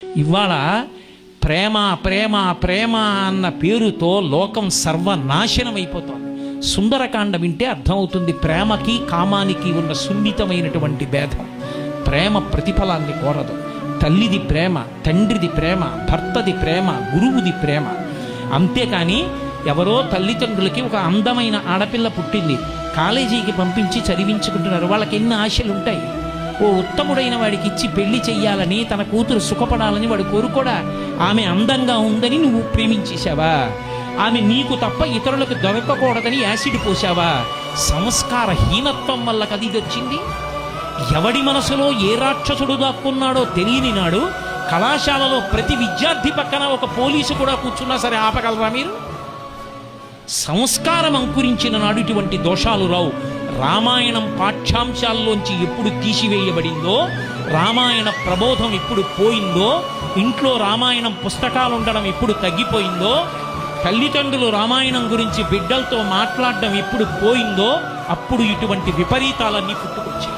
ఇవాళ ప్రేమ ప్రేమ ప్రేమ అన్న పేరుతో లోకం సర్వనాశనం అయిపోతోంది. సుందరకాండ వింటే అర్థమవుతుంది ప్రేమకి కామానికి ఉన్న సున్నితమైనటువంటి భేదం. ప్రేమ ప్రతిఫలాన్ని కోరదు. తల్లిది ప్రేమ, తండ్రిది ప్రేమ, భర్తది ప్రేమ, గురువుది ప్రేమ. అంతేకాని ఎవరో తల్లిదండ్రులకి ఒక అందమైన ఆడపిల్ల పుట్టింది, కాలేజీకి పంపించి చదివించుకుంటున్నారు. వాళ్ళకి ఎన్ని ఆశలు ఉంటాయి. ఓ ఉత్తముడైన వాడికి ఇచ్చి పెళ్లి చెయ్యాలని, తన కూతురు సుఖపడాలని వాడు కోరుకోడా? ఆమె అందంగా ఉందని నువ్వు ప్రేమించేశావా? ఆమె నీకు తప్ప ఇతరులకు దొరకకూడదని యాసిడ్ పోసావా? సంస్కార హీనత్వం వల్ల కది వచ్చింది. ఎవడి మనసులో ఏ రాక్షసుడు దాక్కున్నాడో తెలియని నాడు కళాశాలలో ప్రతి విద్యార్థి పక్కన ఒక పోలీసు కూడా కూర్చున్నా సరే ఆపగలరా మీరు? సంస్కారం అంకురించిన నాడు ఇటువంటి దోషాలు రావు. రామాయణం పాఠ్యాంశాల్లోంచి ఎప్పుడు తీసివేయబడిందో, రామాయణ ప్రబోధం ఎప్పుడు పోయిందో, ఇంట్లో రామాయణం పుస్తకాలు ఉండడం ఎప్పుడు తగ్గిపోయిందో, తల్లిదండ్రులు రామాయణం గురించి బిడ్డలతో మాట్లాడడం ఎప్పుడు పోయిందో, అప్పుడు ఇటువంటి విపరీతాలన్నీ పుట్టుకొచ్చాయి.